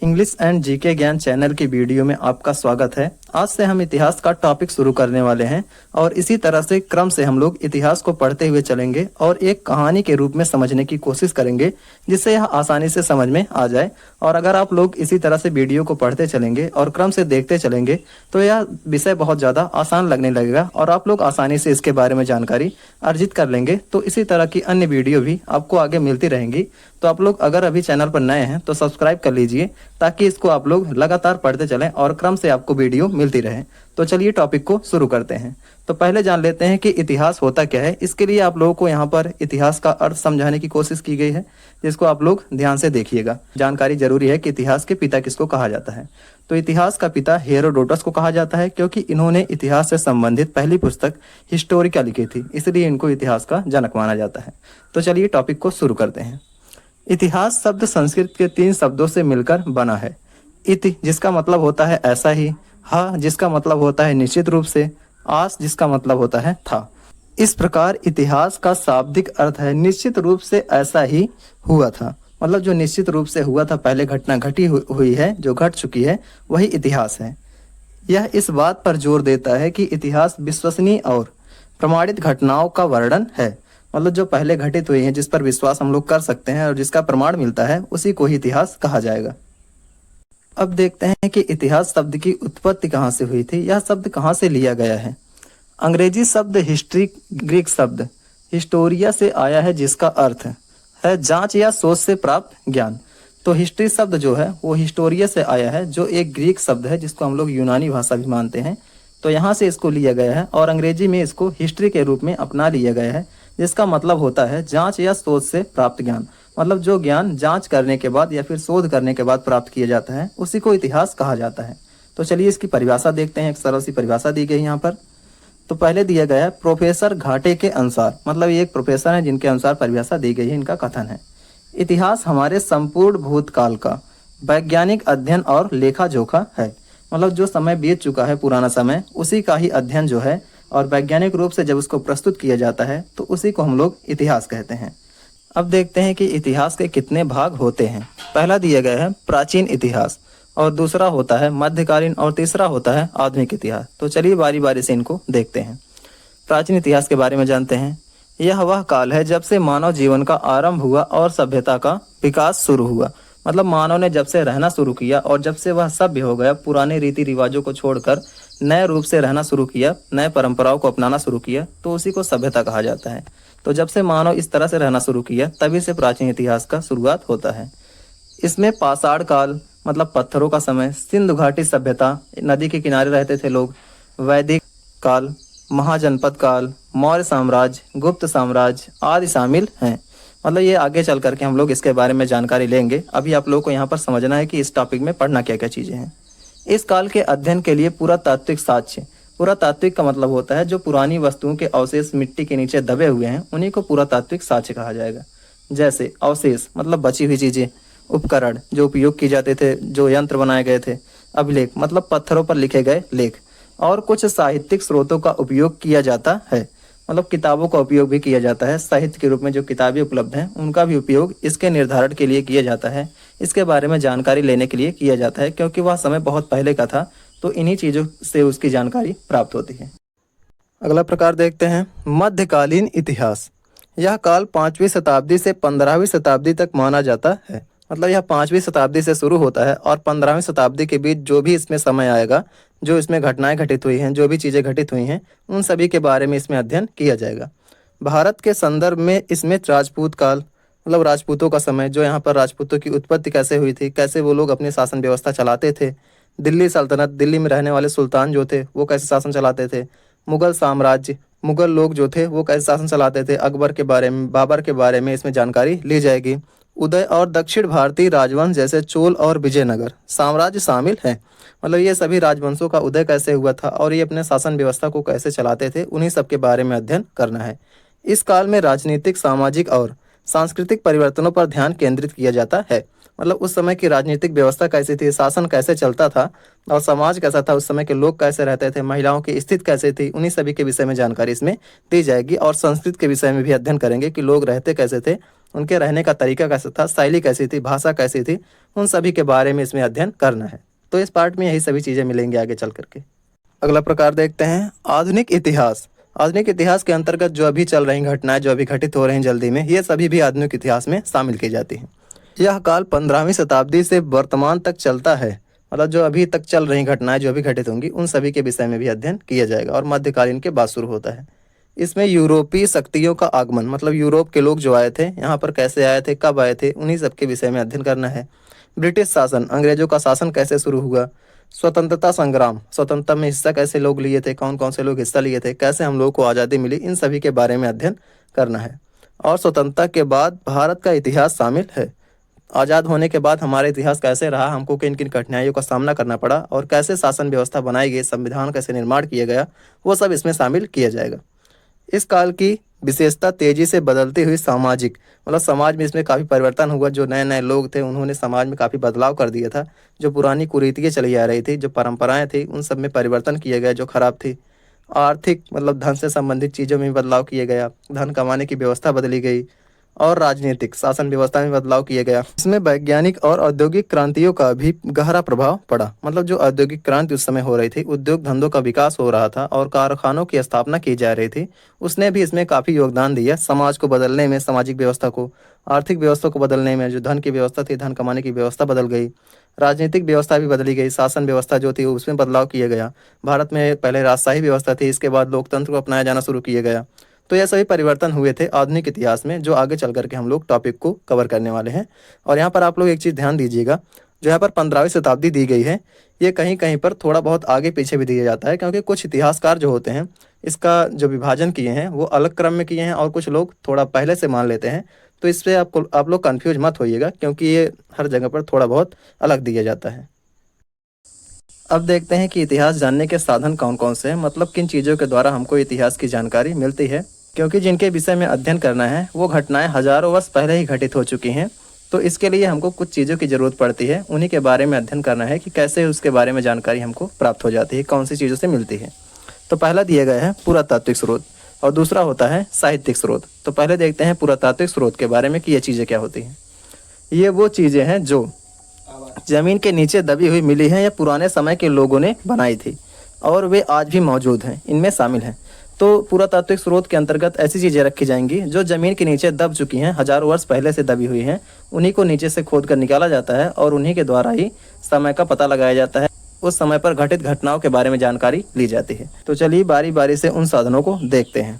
English and GK ज्ञान channel की video में आपका स्वागत है। आज से हम इतिहास का टॉपिक शुरू करने वाले हैं और इसी तरह से क्रम से हम लोग इतिहास को पढ़ते हुए चलेंगे और एक कहानी के रूप में समझने की कोशिश करेंगे जिससे यह आसानी से समझ में आ जाए। और अगर आप लोग इसी तरह से वीडियो को पढ़ते चलेंगे और क्रम से देखते चलेंगे तो यह विषय बहुत ज़्यादा आसान लगने लगेगा और आप लोग आसानी से इसके बारे में जानकारी अर्जित कर लेंगे। तो इसी तरह की अन्य वीडियो भी आपको आगे मिलती रहेंगी। तो आप लोग अगर अभी चैनल पर नए हैं तो सब्सक्राइब कर लीजिए ताकि इसको आप लोग लगातार पढ़ते चलें और क्रम से आपको वीडियो मिलती रहे। तो चलिए टॉपिक को शुरू करते हैं। तो पहले जान लेते हैं कि इतिहास होता क्या है। इसके लिए आप लोगों को यहाँ पर इतिहास का अर्थ समझाने की कोशिश की गई है, जिसको आप लोग ध्यान से देखिएगा। जानकारी जरूरी है कि इतिहास के पिता किसको कहा जाता है। तो इतिहास का पिता हेरोडोटस को कहा जाता है क्योंकि इन्होंने इतिहास से संबंधित पहली पुस्तक हिस्टोरिका लिखी थी, इसलिए इनको इतिहास का जनक माना जाता है। तो चलिए टॉपिक को शुरू करते हैं। इतिहास शब्द संस्कृत के 3 शब्दों से मिलकर बना है। इति जिसका मतलब होता है ऐसा ही, हा जिसका मतलब होता है निश्चित रूप से, आस जिसका मतलब होता है था। इस प्रकार इतिहास का शाब्दिक अर्थ है निश्चित रूप से ऐसा ही हुआ था। मतलब जो निश्चित रूप से हुआ था, पहले घटना घटी हुई है, जो घट चुकी है, वही इतिहास है। यह इस बात पर जोर देता है कि इतिहास विश्वसनीय और प्रमाणित घटनाओं का वर्णन है। मतलब जो पहले घटित हुई है, जिस पर विश्वास हम लोग कर सकते हैं और जिसका प्रमाण मिलता है, उसी को ही इतिहास कहा जाएगा। अब देखते हैं कि इतिहास शब्द की उत्पत्ति कहाँ से हुई थी, यह शब्द कहाँ से लिया गया है। अंग्रेजी शब्द हिस्ट्री ग्रीक शब्द हिस्टोरिया से आया है, जिसका अर्थ है जांच या सोच से प्राप्त ज्ञान। तो हिस्ट्री शब्द जो है वो हिस्टोरिया से आया है, जो एक ग्रीक शब्द है जिसको हम लोग यूनानी भाषा भी मानते हैं। तो यहाँ से इसको लिया गया है और अंग्रेजी में इसको हिस्ट्री के रूप में अपना लिया गया है, जिसका मतलब होता है जांच या शोध से प्राप्त ज्ञान। मतलब जो ज्ञान जांच करने के बाद या फिर शोध करने के बाद प्राप्त किया जाता है, उसी को इतिहास कहा जाता है। तो चलिए इसकी परिभाषा देखते हैं। एक सरल सी परिभाषा दी गई यहाँ पर। तो पहले दिया गया है प्रोफेसर घाटे के अनुसार, मतलब ये एक प्रोफेसर है जिनके अनुसार परिभाषा दी गई है। इनका कथन है, इतिहास हमारे संपूर्ण भूतकाल का वैज्ञानिक अध्ययन और लेखा जोखा है। मतलब जो समय बीत चुका है, पुराना समय, उसी का ही अध्ययन जो है और वैज्ञानिक रूप से जब उसको प्रस्तुत किया जाता है तो उसी को हम लोग इतिहास कहते हैं। अब देखते हैं कि इतिहास के कितने भाग होते हैं। पहला दिया गया है प्राचीन इतिहास, और दूसरा होता है मध्यकालीन, और तीसरा होता है आधुनिक इतिहास। तो चलिए बारी बारी से इनको देखते हैं। प्राचीन इतिहास के बारे में जानते हैं। यह वह काल है जब से मानव जीवन का आरंभ हुआ और सभ्यता का विकास शुरू हुआ। मतलब मानव ने जब से रहना शुरू किया और जब से वह सभ्य हो गया, पुराने रीति रिवाजों को छोड़कर नए रूप से रहना शुरू किया, नए परंपराओं को अपनाना शुरू किया, तो उसी को सभ्यता कहा जाता है। तो जब से मानव इस तरह से रहना शुरू किया, तभी से प्राचीन इतिहास का शुरुआत होता है। इसमें पाषाण काल मतलब पत्थरों का समय, सिंधु घाटी सभ्यता, नदी के किनारे रहते थे लोग, वैदिक काल, महाजनपद काल, मौर्य साम्राज्य, गुप्त साम्राज्य आदि शामिल हैं। मतलब ये आगे चल करके हम लोग इसके बारे में जानकारी लेंगे। अभी आप लोगों को यहाँ पर समझना है कि इस टॉपिक में पढ़ना क्या क्या चीज़ें हैं। इस काल के अध्ययन के लिए पुरातात्विक साक्ष्य, पुरातात्विक का मतलब होता है जो पुरानी वस्तुओं के अवशेष मिट्टी के नीचे दबे हुए हैं, उन्हीं को पुरातात्विक साक्ष्य कहा जाएगा। जैसे अवशेष मतलब बची हुई चीज़ें, उपकरण जो उपयोग किए जाते थे, जो यंत्र बनाए गए थे, अभिलेख मतलब पत्थरों पर लिखे गए लेख, और कुछ साहित्यिक स्रोतों का उपयोग किया जाता है। मतलब किताबों का उपयोग भी किया जाता है। साहित्य के रूप में जो किताबें उपलब्ध हैं उनका भी उपयोग इसके निर्धारण के लिए किया जाता है, इसके बारे में जानकारी लेने के लिए किया जाता है, क्योंकि वह समय बहुत पहले का था, तो इन्हीं चीज़ों से उसकी जानकारी प्राप्त होती है। अगला प्रकार देखते हैं मध्यकालीन इतिहास। यह काल 5वीं शताब्दी से 15वीं शताब्दी तक माना जाता है। मतलब यह 5वीं शताब्दी से शुरू होता है और 15वीं शताब्दी के बीच जो भी इसमें समय आएगा, जो इसमें घटनाएं घटित हुई हैं, जो भी चीज़ें घटित हुई हैं, उन सभी के बारे में इसमें अध्ययन किया जाएगा। भारत के संदर्भ में इसमें राजपूत काल मतलब राजपूतों का समय, जो यहाँ पर राजपूतों की उत्पत्ति कैसे हुई थी, कैसे वो लोग अपनी शासन व्यवस्था चलाते थे, दिल्ली सल्तनत, दिल्ली में रहने वाले सुल्तान जो थे वो कैसे शासन चलाते थे, मुगल साम्राज्य, मुगल लोग जो थे वो कैसे शासन चलाते थे, अकबर के बारे में, बाबर के बारे में इसमें जानकारी ली जाएगी। उदय और दक्षिण भारतीय राजवंश जैसे चोल और विजयनगर साम्राज्य शामिल हैं। मतलब ये सभी राजवंशों का उदय कैसे हुआ था और ये अपने शासन व्यवस्था को कैसे चलाते थे, उन्हीं सब के बारे में अध्ययन करना है। इस काल में राजनीतिक, सामाजिक और सांस्कृतिक परिवर्तनों पर ध्यान केंद्रित किया जाता है। मतलब उस समय की राजनीतिक व्यवस्था कैसी थी, शासन कैसे चलता था और समाज कैसा था, उस समय के लोग कैसे रहते थे, महिलाओं की स्थिति कैसे थी, उन्हीं सभी के विषय में जानकारी इसमें दी जाएगी। और संस्कृत के विषय में भी अध्ययन करेंगे कि लोग रहते कैसे थे, उनके रहने का तरीका कैसा था, शैली कैसी थी, भाषा कैसी थी, उन सभी के बारे में इसमें अध्ययन करना है। तो इस पार्ट में यही सभी चीज़ें मिलेंगी आगे चल करके। अगला प्रकार देखते हैं आधुनिक इतिहास। आधुनिक इतिहास के अंतर्गत जो अभी चल रही घटनाएं, जो अभी घटित हो रही हैं जल्दी में, ये सभी भी आधुनिक इतिहास में शामिल की जाती हैं। यह काल 15वीं शताब्दी से वर्तमान तक चलता है। मतलब जो अभी तक चल रही घटनाएं, जो अभी घटित होंगी, उन सभी के विषय में भी अध्ययन किया जाएगा और मध्यकालीन के बाद शुरू होता है। इसमें यूरोपीय शक्तियों का आगमन, मतलब यूरोप के लोग जो आए थे यहाँ पर, कैसे आए थे, कब आए थे, उन्हीं सब के विषय में अध्ययन करना है। ब्रिटिश शासन, अंग्रेजों का शासन कैसे शुरू हुआ। स्वतंत्रता संग्राम, स्वतंत्रता में हिस्सा कैसे लोग लिए थे, कौन कौन से लोग हिस्सा लिए थे, कैसे हम लोग को आज़ादी मिली, इन सभी के बारे में अध्ययन करना है। और स्वतंत्रता के बाद भारत का इतिहास शामिल है। आज़ाद होने के बाद हमारा इतिहास कैसे रहा, हमको किन किन कठिनाइयों का सामना करना पड़ा और कैसे शासन व्यवस्था बनाई गई, संविधान कैसे निर्माण किया गया, वो सब इसमें शामिल किया जाएगा। इस काल की विशेषता तेजी से बदलती हुई सामाजिक, मतलब समाज में इसमें काफ़ी परिवर्तन हुआ। जो नए नए लोग थे उन्होंने समाज में काफ़ी बदलाव कर दिया था। जो पुरानी कुरीतियाँ चली आ रही थी, जो परंपराएं थी, उन सब में परिवर्तन किए गए जो खराब थी। आर्थिक, मतलब धन से संबंधित चीज़ों में बदलाव किया गया, धन कमाने की व्यवस्था बदली गई। और राजनीतिक शासन व्यवस्था में बदलाव किया गया। इसमें वैज्ञानिक और औद्योगिक क्रांतियों का भी गहरा प्रभाव पड़ा। मतलब जो औद्योगिक क्रांति उस समय हो रही थी, उद्योग धंधों का विकास हो रहा था और कारखानों की स्थापना की जा रही थी, उसने भी इसमें काफ़ी योगदान दिया समाज को बदलने में, सामाजिक व्यवस्था को, आर्थिक व्यवस्था को बदलने में। जो धन की व्यवस्था थी, धन कमाने की व्यवस्था बदल गई, राजनीतिक व्यवस्था भी बदली गई, शासन व्यवस्था जो थी उसमें बदलाव किया गया। भारत में पहले राजशाही व्यवस्था थी, इसके बाद लोकतंत्र को अपनाया जाना शुरू किया गया। तो यह सभी परिवर्तन हुए थे आधुनिक इतिहास में, जो आगे चल करके हम लोग टॉपिक को कवर करने वाले हैं। और यहाँ पर आप लोग एक चीज़ ध्यान दीजिएगा, जो यहाँ पर 15वीं शताब्दी दी गई है, ये कहीं कहीं पर थोड़ा बहुत आगे पीछे भी दिया जाता है, क्योंकि कुछ इतिहासकार जो होते हैं इसका जो विभाजन किए हैं वो अलग क्रम में किए हैं और कुछ लोग थोड़ा पहले से मान लेते हैं। तो इससे आप लोग कन्फ्यूज मत होइएगा, क्योंकि ये हर जगह पर थोड़ा बहुत अलग दिया जाता है। अब देखते हैं कि इतिहास जानने के साधन कौन कौन से हैं, मतलब किन चीज़ों के द्वारा हमको इतिहास की जानकारी मिलती है। क्योंकि जिनके विषय में अध्ययन करना है वो घटनाएं हजारों वर्ष पहले ही घटित हो चुकी हैं, तो इसके लिए हमको कुछ चीज़ों की ज़रूरत पड़ती है। उन्हीं के बारे में अध्ययन करना है कि कैसे उसके बारे में जानकारी हमको प्राप्त हो जाती है, कौन सी चीज़ों से मिलती है। तो पहला दिया गया है पुरातात्विक स्रोत और दूसरा होता है साहित्यिक स्रोत। तो पहले देखते हैं पुरातात्विक स्रोत के बारे में कि ये चीज़ें क्या होती हैं। ये वो चीज़ें हैं जो ज़मीन के नीचे दबी हुई मिली हैं या पुराने समय के लोगों ने बनाई थी और वे आज भी मौजूद हैं, इनमें शामिल हैं। तो पुरातात्विक स्रोत के अंतर्गत ऐसी चीज़ें रखी जाएंगी जो ज़मीन के नीचे दब चुकी हैं, हजारों वर्ष पहले से दबी हुई हैं, उन्हीं को नीचे से खोद कर निकाला जाता है और उन्हीं के द्वारा ही समय का पता लगाया जाता है, उस समय पर घटित घटनाओं के बारे में जानकारी ली जाती है। तो चलिए बारी बारी से उन साधनों को देखते हैं।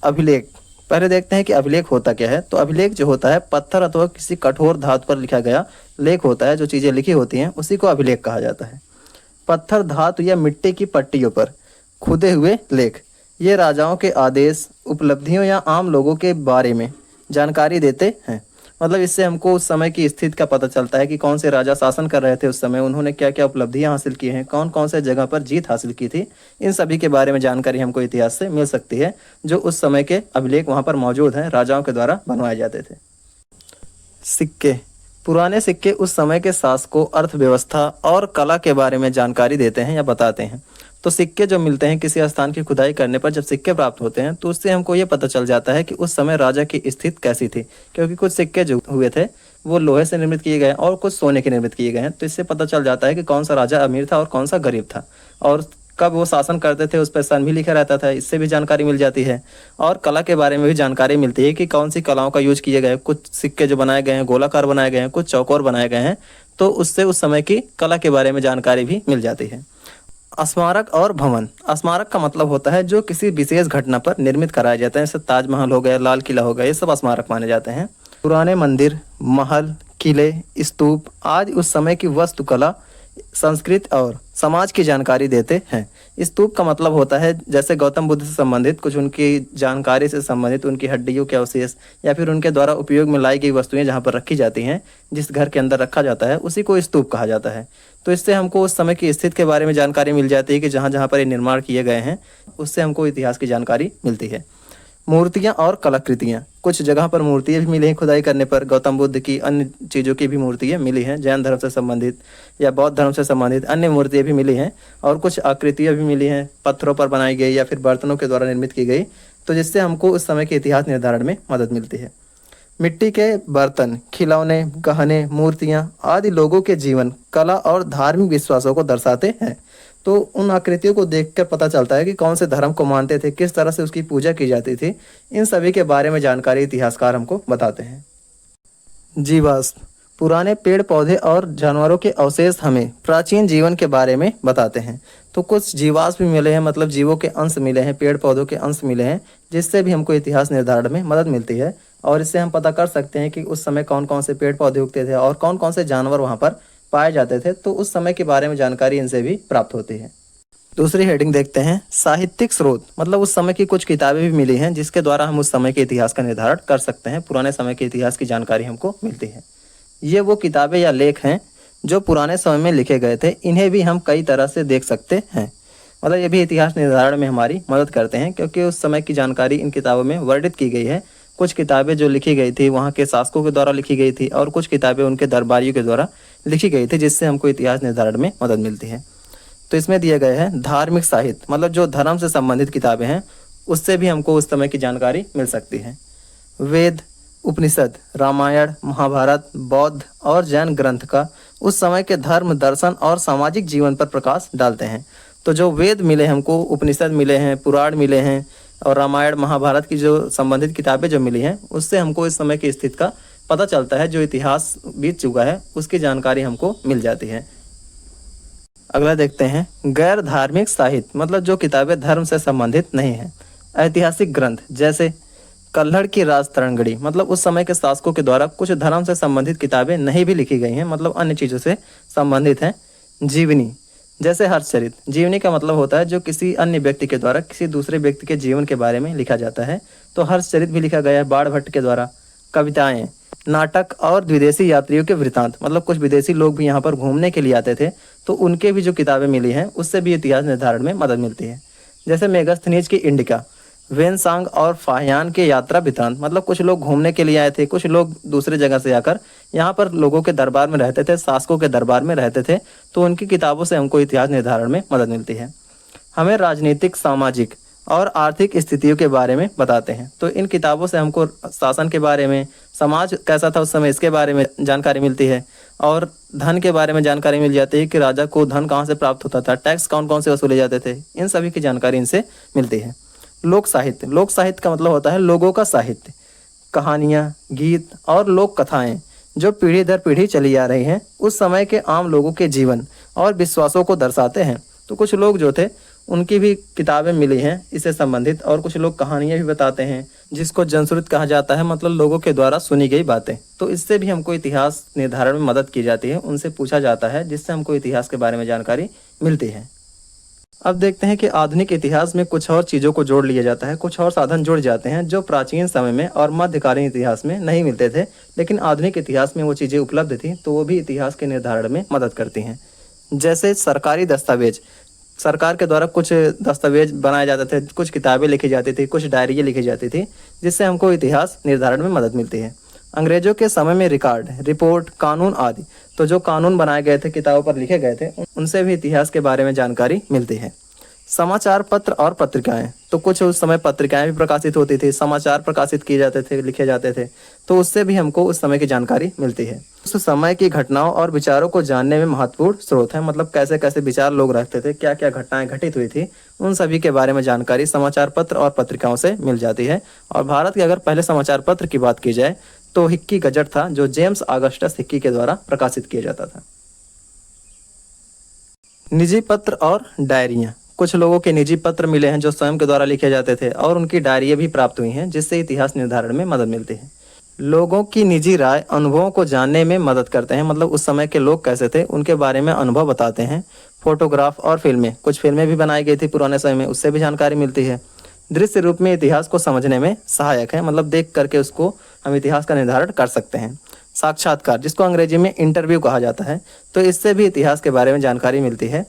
अभिलेख, पहले देखते हैं कि अभिलेख होता क्या है। तो अभिलेख जो होता है, पत्थर अथवा किसी कठोर धातु पर लिखा गया लेख होता है। जो चीज़ें लिखी होती हैं उसी को अभिलेख कहा जाता है। पत्थर, धातु या मिट्टी की पट्टियों पर खुदे हुए लेख, ये राजाओं के आदेश, उपलब्धियों या आम लोगों के बारे में जानकारी देते हैं। मतलब इससे हमको उस समय की स्थिति का पता चलता है कि कौन से राजा शासन कर रहे थे उस समय, उन्होंने क्या क्या उपलब्धियां हासिल की हैं, कौन कौन से जगह पर जीत हासिल की थी। इन सभी के बारे में जानकारी हमको इतिहास से मिल सकती है, जो उस समय के अभिलेख वहाँ पर मौजूद हैं, राजाओं के द्वारा बनवाए जाते थे। सिक्के, पुराने सिक्के उस समय के शासकों, अर्थव्यवस्था और कला के बारे में जानकारी देते हैं या बताते हैं। तो सिक्के जो मिलते हैं किसी स्थान की खुदाई करने पर, जब सिक्के प्राप्त होते हैं तो उससे हमको ये पता चल जाता है कि उस समय राजा की स्थिति कैसी थी। क्योंकि कुछ सिक्के जो हुए थे वो लोहे से निर्मित किए गए और कुछ सोने के निर्मित किए गए हैं। तो इससे पता चल जाता है कि कौन सा राजा अमीर था और कौन सा गरीब था, और कब वो शासन करते थे उस पर सन भी लिखा रहता था, इससे भी जानकारी मिल जाती है। और कला के बारे में भी जानकारी मिलती है कि कौन सी कलाओं का यूज किए गए। कुछ सिक्के जो बनाए गए हैं गोलाकार बनाए गए हैं, कुछ चौकोर बनाए गए हैं, तो उससे उस समय की कला के बारे में जानकारी भी मिल जाती है। स्मारक और भवन, स्मारक का मतलब होता है जो किसी विशेष घटना पर निर्मित कराए जाते हैं, जैसे ताजमहल हो गया, लाल किला हो गया, ये सब स्मारक माने जाते हैं। पुराने मंदिर, महल, किले, स्तूप आज उस समय की वास्तुकला, संस्कृति और समाज की जानकारी देते हैं। स्तूप का मतलब होता है जैसे गौतम बुद्ध से संबंधित कुछ, उनकी जानकारी से संबंधित, उनकी हड्डियों के अवशेष या फिर उनके द्वारा उपयोग में लाई गई वस्तुएं जहाँ पर रखी जाती हैं, जिस घर के अंदर रखा जाता है उसी को स्तूप कहा जाता है। तो इससे हमको उस समय की स्थिति के बारे में जानकारी मिल जाती है कि जहाँ जहाँ पर ये निर्माण किए गए हैं, उससे हमको इतिहास की जानकारी मिलती है। मूर्तियाँ और कलाकृतियाँ, कुछ जगह पर मूर्तियाँ भी मिली हैं खुदाई करने पर, गौतम बुद्ध की, अन्य चीज़ों की भी मूर्तियाँ मिली हैं, जैन धर्म से संबंधित या बौद्ध धर्म से संबंधित अन्य मूर्तियाँ भी मिली हैं। और कुछ आकृतियाँ भी मिली हैं, पत्थरों पर बनाई गई या फिर बर्तनों के द्वारा निर्मित की गई, तो जिससे हमको उस समय के इतिहास निर्धारण में मदद मिलती है। मिट्टी के बर्तन, खिलौने, गहने, मूर्तियाँ आदि लोगों के जीवन, कला और धार्मिक विश्वासों को दर्शाते हैं। तो उन आकृतियों को देखकर पता चलता है कि कौन से धर्म को मानते थे, किस तरह से उसकी पूजा की जाती थी। इन सभी के बारे में जानकारी इतिहासकार हमको बताते हैं। जीवाश्म, पुराने पेड़ पौधे और जानवरों के अवशेष हमें प्राचीन जीवन के बारे में बताते हैं। तो कुछ जीवाश्म भी मिले हैं, मतलब जीवों के अंश मिले हैं, पेड़ पौधों के अंश मिले हैं, जिससे भी हमको इतिहास निर्धारण में मदद मिलती है। और इससे हम पता कर सकते हैं कि उस समय कौन कौन से पेड़ पौधे उगते थे और कौन कौन से जानवर वहाँ पर पाए जाते थे। तो उस समय के बारे में जानकारी इनसे भी प्राप्त होती है। दूसरी हेडिंग देखते हैं, साहित्यिक स्रोत, मतलब उस समय की कुछ किताबें भी मिली हैं जिसके द्वारा हम उस समय के इतिहास का निर्धारण कर सकते हैं। पुराने समय के इतिहास की जानकारी हमको मिलती है। ये वो किताबें या लेख हैं जो पुराने समय में लिखे गए थे। इन्हें भी हम कई तरह से देख सकते हैं, मतलब ये भी इतिहास निर्धारण में हमारी मदद करते हैं, क्योंकि उस समय की जानकारी इन किताबों में वर्णित की गई है। कुछ किताबें जो लिखी गई थी वहाँ के शासकों के द्वारा लिखी गई थी और कुछ किताबें उनके दरबारियों के द्वारा लिखी गई थी, जिससे हमको इतिहास निर्धारण में मदद मिलती है। तो इसमें दिए गए हैं धार्मिक साहित्य, मतलब जो धर्म से संबंधित किताबें हैं, उससे भी हमको उस समय की जानकारी मिल सकती है। वेद, उपनिषद, रामायण, महाभारत, बौद्ध और जैन ग्रंथ का उस समय के धर्म, दर्शन और सामाजिक जीवन पर प्रकाश डालते हैं। तो जो वेद मिले हमको, उपनिषद मिले हैं, पुराण मिले हैं और रामायण महाभारत की जो संबंधित किताबें जो मिली हैं, उससे हमको इस समय की स्थिति का पता चलता है। जो इतिहास बीत चुका है उसकी जानकारी हमको मिल जाती है। अगला देखते हैं, गैर धार्मिक साहित्य, मतलब जो किताबें धर्म से संबंधित नहीं हैं। ऐतिहासिक ग्रंथ जैसे कल्हड़ की राज तरंगड़ी, मतलब उस समय के शासकों के द्वारा कुछ धर्म से संबंधित किताबें नहीं भी लिखी गई हैं, मतलब अन्य चीज़ों से संबंधित हैं। जीवनी जैसे हर्षचरित, जीवनी का मतलब होता है जो किसी अन्य व्यक्ति के द्वारा किसी दूसरे व्यक्ति के जीवन के बारे में लिखा जाता है। तो हर्षचरित भी लिखा गया है बाणभट्ट के द्वारा। कविताएं, नाटक और विदेशी यात्रियों के वृतांत, मतलब कुछ विदेशी लोग भी यहाँ पर घूमने के लिए आते थे, तो उनके भी जो किताबें मिली हैं उससे भी इतिहास निर्धारण में मदद मिलती है। जैसे मेगास्थनीज की इंडिका, वेनसांग और फाहियान के यात्रा वृतांत, मतलब कुछ लोग घूमने के लिए आए थे, कुछ लोग दूसरे जगह से आकर यहाँ पर लोगों के दरबार में रहते थे, शासकों के दरबार में रहते थे, तो उनकी किताबों से हमको इतिहास निर्धारण में मदद मिलती है। हमें राजनीतिक, सामाजिक और आर्थिक स्थितियों के बारे में बताते हैं। तो इन किताबों से हमको शासन के बारे में, समाज कैसा था उस समय, इसके बारे में जानकारी मिलती है। और धन के बारे में जानकारी मिल जाती है कि राजा को धन कहाँ से प्राप्त होता था, टैक्स कौन कौन से वसूले जाते थे, इन सभी की जानकारी इनसे मिलती है। लोक साहित्य, लोक साहित्य का मतलब होता है लोगों का साहित्य, कहानियाँ, गीत और लोक कथाएँ जो पीढ़ी दर पीढ़ी चली आ रही हैं, उस समय के आम लोगों के जीवन और विश्वासों को दर्शाते हैं। तो कुछ लोग जो थे उनकी भी किताबें मिली हैं इससे संबंधित, और कुछ लोग कहानियाँ भी बताते हैं जिसको जनश्रुति कहा जाता है, मतलब लोगों के द्वारा सुनी गई बातें। तो इससे भी हमको इतिहास निर्धारण में मदद की जाती है, उनसे पूछा जाता है, जिससे हमको इतिहास के बारे में जानकारी मिलती है। अब देखते हैं कि आधुनिक इतिहास में कुछ और चीज़ों को जोड़ लिया जाता है, कुछ और साधन जुड़ जाते हैं जो प्राचीन समय में और मध्यकालीन इतिहास में नहीं मिलते थे, लेकिन आधुनिक इतिहास में वो चीज़ें उपलब्ध थी, तो वो भी इतिहास के निर्धारण में मदद करती हैं। जैसे सरकारी दस्तावेज, सरकार के द्वारा कुछ दस्तावेज बनाए जाते थे, कुछ किताबें लिखी जाती थी, कुछ डायरियाँ लिखी जाती थी, जिससे हमको इतिहास निर्धारण में मदद मिलती है। अंग्रेजों के समय में रिकॉर्ड, रिपोर्ट, कानून आदि, तो जो कानून बनाए गए थे, किताबों पर लिखे गए थे, उनसे भी इतिहास के बारे में जानकारी मिलती है। समाचार पत्र और पत्रिकाएं, तो कुछ उस समय पत्रिकाएं भी प्रकाशित होती थी, समाचार प्रकाशित किए जाते थे, लिखे जाते थे, तो उससे भी हमको उस समय की जानकारी मिलती है। उस समय की घटनाओं और विचारों को जानने में महत्वपूर्ण स्रोत है, मतलब कैसे कैसे विचार लोग रखते थे, क्या क्या घटनाएं घटित हुई थी, उन सभी के बारे में जानकारी समाचार पत्र और पत्रिकाओं से मिल जाती है। और भारत के अगर पहले समाचार पत्र की बात की जाए तो हिक्की गजट था, जो जेम्स ऑगस्टस हिक्की के द्वारा प्रकाशित किया जाता था। निजी पत्र और डायरियाँ, कुछ लोगों के निजी पत्र मिले हैं जो स्वयं के द्वारा लिखे जाते थे, और उनकी डायरियाँ भी प्राप्त हुई हैं, जिससे इतिहास निर्धारण में मदद मिलती है। लोगों की निजी राय अनुभवों को जानने में मदद करते हैं, मतलब उस समय के लोग कैसे थे उनके बारे में अनुभव बताते हैं। फोटोग्राफ और फिल्में, कुछ फिल्में भी बनाई गई थी पुराने समय में, उससे भी जानकारी मिलती है। दृश्य रूप में इतिहास को समझने में सहायक है, मतलब देख करके उसको हम इतिहास का निर्धारण कर सकते हैं। साक्षात्कार, जिसको अंग्रेजी में इंटरव्यू कहा जाता है, तो इससे भी इतिहास के बारे में जानकारी मिलती है।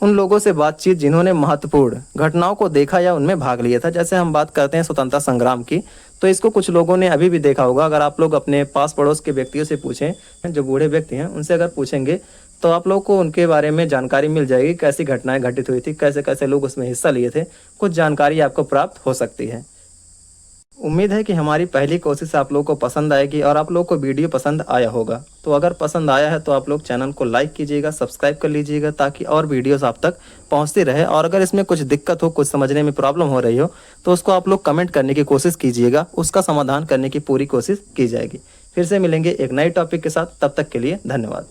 उन लोगों से बातचीत जिन्होंने महत्वपूर्ण घटनाओं को देखा या उनमें भाग लिया था। जैसे हम बात करते हैं स्वतंत्रता संग्राम की, तो इसको कुछ लोगों ने अभी भी देखा होगा। अगर आप लोग अपने पास पड़ोस के व्यक्तियों से पूछें, जो बूढ़े व्यक्ति हैं उनसे अगर पूछेंगे तो आप लोग को उनके बारे में जानकारी मिल जाएगी, कैसी घटनाएं घटित हुई थी, कैसे कैसे लोग उसमें हिस्सा लिए थे। कुछ जानकारी आपको प्राप्त हो सकती है। उम्मीद है कि हमारी पहली कोशिश आप लोगों को पसंद आएगी और आप लोगों को वीडियो पसंद आया होगा। तो अगर पसंद आया है तो आप लोग चैनल को लाइक कीजिएगा, सब्सक्राइब कर लीजिएगा, ताकि और वीडियोस आप तक पहुंचती रहे। और अगर इसमें कुछ दिक्कत हो, कुछ समझने में प्रॉब्लम हो रही हो, तो उसको आप लोग कमेंट करने की कोशिश कीजिएगा, उसका समाधान करने की पूरी कोशिश की जाएगी। फिर से मिलेंगे एक नए टॉपिक के साथ, तब तक के लिए धन्यवाद।